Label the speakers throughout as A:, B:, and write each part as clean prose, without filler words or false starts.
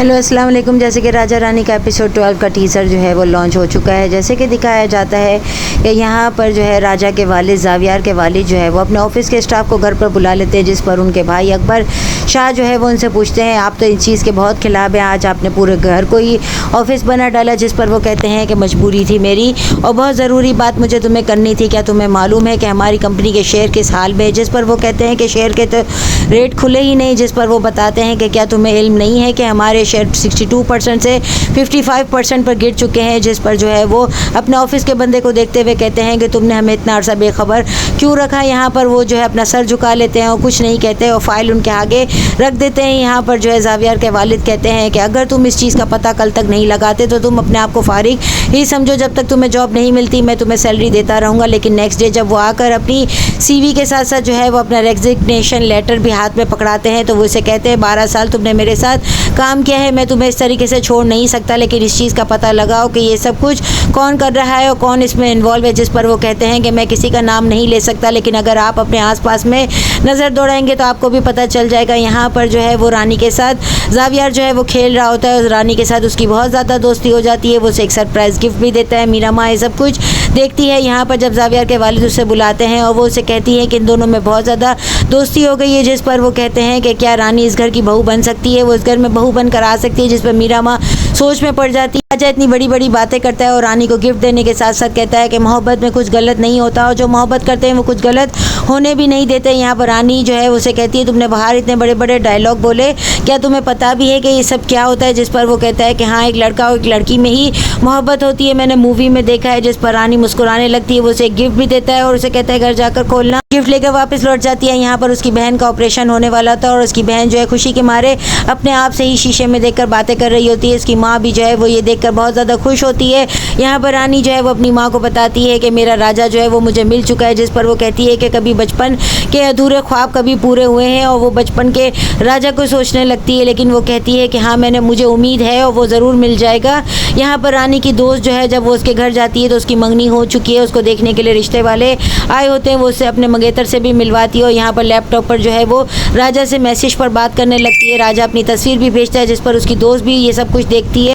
A: Hello अस्सलाम वालेकुम। जैसे कि राजा रानी का एपिसोड 12 का टीज़र जो है वो लॉन्च हो चुका है। जैसे कि दिखाया जाता है कि यहाँ पर जो है राजा के वालिद ज़ावियार के वालिद जो है वो अपने ऑफिस के स्टाफ को घर पर बुला लेते हैं, जिस पर उनके भाई अकबर शाह जो है वो उनसे पूछते हैं आप तो इस चीज़ के बहुत खिलाफ हैं, आज आपने पूरे घर को ही ऑफिस बना डाला। जिस पर वो कहते हैं कि मजबूरी थी मेरी और बहुत ज़रूरी बात मुझे तुम्हें करनी थी। क्या तुम्हें मालूम है कि हमारी कंपनी के शेयर किस हाल में है? जिस पर वो कहते हैं कि शेयर के तो रेट खुले ही नहीं। जिस पर वो बताते हैं कि क्या तुम्हें इल्म नहीं है कि हमारे शेयर 62% से 55% पर गिर चुके हैं। जिस पर जो है वो अपने ऑफिस के बंदे को देखते हुए कहते हैं कि तुमने हमें इतना अरसा बेखबर क्यों रखा। यहाँ पर वो जो है अपना सर झुका लेते हैं और कुछ नहीं कहते और फाइल उनके आगे रख देते हैं। यहाँ पर जो है ज़ावियार के वालिद कहते हैं कि अगर तुम इस चीज़ का पता कल तक नहीं लगाते तो तुम अपने आप को फारिग ही समझो, जब तक तुम्हें जॉब नहीं मिलती मैं तुम्हें सैलरी देता रहूँगा। लेकिन नेक्स्ट डे जब वो आकर अपनी CV के साथ साथ जो है वो अपना रेजिग्नेशन लेटर भी हाथ में पकड़ाते हैं तो वो इसे कहते हैं 12 साल तुमने मेरे साथ काम किया है, मैं तुम्हें इस तरीके से छोड़ नहीं सकता, लेकिन इस चीज़ का पता लगाओ कि ये सब कुछ कौन कर रहा है और कौन इसमें इन्वॉल्व है। जिस पर वो कहते हैं कि मैं किसी का नाम नहीं ले सकता, लेकिन अगर आप अपने आसपास में नज़र दौड़ाएंगे तो आपको भी पता चल जाएगा। यहाँ पर जो है वो रानी के साथ ज़ावियार जो है वो खेल रहा होता है और रानी के साथ उसकी बहुत ज़्यादा दोस्ती हो जाती है। वो उसे एक सरप्राइज़ गिफ्ट भी देता है। मीरा माँ ये सब कुछ देखती है। यहाँ पर जब ज़ावियार के वालिद उसे बुलाते हैं और वो उसे कहती है कि इन दोनों में बहुत ज़्यादा दोस्ती हो गई है। जिस पर वो कहते हैं कि क्या रानी इस घर की बहू बन सकती है, वो इस घर में बहू बनकर आ सकती है। जिस पर मीरा माँ सोच में पड़ जाती है। राजा इतनी बड़ी बड़ी बातें करता है और रानी को गिफ्ट देने के साथ साथ कहता है कि मोहब्बत में कुछ गलत नहीं होता और जो मोहब्बत करते हैं वो कुछ गलत होने भी नहीं देते। यहाँ पर रानी जो है उसे कहती है तुमने बाहर इतने बड़े बड़े डायलॉग बोले, क्या तुम्हें पता भी है कि ये सब क्या होता है? जिस पर वो कहता है कि हाँ, एक लड़का और एक लड़की में ही मोहब्बत होती है, मैंने मूवी में देखा है। जिस पर रानी मुस्कुराने लगती है। वो उसे एक गिफ्ट भी देता है और उसे कहता है घर जाकर खोलना। गिफ्ट लेकर वापस लौट जाती है। यहाँ पर उसकी बहन का ऑपरेशन होने वाला था और उसकी बहन जो है खुशी के मारे अपने आप से ही शीशे में देखकर बातें कर रही होती है। उसकी माँ भी जो है वो ये देखकर बहुत ज़्यादा खुश होती है। यहाँ पर रानी जो है वो अपनी माँ को बताती है कि मेरा राजा जो है वो मुझे मिल चुका है। जिस पर वो कहती है कि कभी बचपन के अधूरे ख्वाब कभी पूरे हुए हैं और वो बचपन के राजा को सोचने लगती है। लेकिन वो कहती है कि हाँ, मुझे उम्मीद है और वो ज़रूर मिल जाएगा। यहाँ पर रानी की दोस्त जो है जब वो उसके घर जाती है तो उसकी मंगनी हो चुकी है। उसको देखने के लिए रिश्ते वाले आए होते हैं। वो उससे अपने मंगेतर से भी मिलवाती है और यहाँ पर लैपटॉप पर जो है वो राजा से मैसेज पर बात करने लगती है। राजा अपनी तस्वीर भी भेजता है जिस पर उसकी दोस्त भी ये सब कुछ देखती है।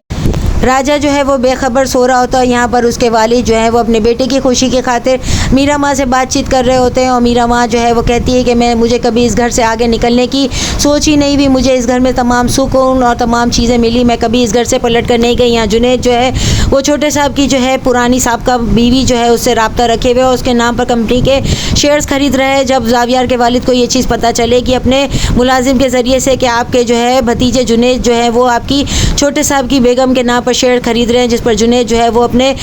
A: राजा जो है वो बेखबर सो रहा होता है। यहाँ पर उसके वालिद जो है वो अपने बेटे की खुशी की खातिर मीरा माँ से बातचीत कर रहे होते हैं और मीरा माँ जो है वो कहती है कि मुझे कभी इस घर से आगे निकलने की सोच ही नहीं हुई। मुझे इस घर में तमाम सुकून और तमाम चीज़ें मिली, मैं कभी इस घर से पलट कर नहीं गई। यहाँ जुनैद जो है वो छोटे साहब की जो है पुरानी साहब का बीवी जो है उससे रब्ता रखे हुए और उसके नाम पर कंपनी के शेयर्स खरीद रहे हैं। जब ज़ावियार के वालिद को ये चीज़ पता चले कि अपने मुलाजिम के ज़रिए से कि आपके जो है भतीजे जुनैद जो है वो आपकी छोटे साहब की बेगम के नाम पर शेयर खरीद रहे हैं। जिस पर जुनैद जो है वो अपने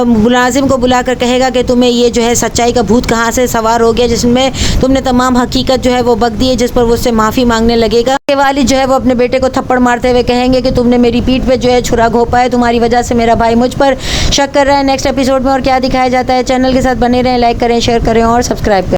A: मुलाजिम को बुलाकर कहेगा कि तुम्हें ये जो है सच्चाई का भूत कहाँ से सवार हो गया जिसमें तुमने तमाम हकीकत जो है वो बक दी है। जिस पर वो उससे माफ़ी मांगने लगेगा। के वालिद जो है वो अपने बेटे को थप्पड़ मारते हुए कहेंगे कि तुमने मेरी पीठ पे जो है छुरा घोंपा है, तुम्हारी वजह से मेरा भाई मुझ पर शक कर रहा है। नेक्स्ट एपिसोड में और क्या दिखाया जाता है? चैनल के साथ बने रहें, लाइक करें, शेयर करें और सब्सक्राइब करें।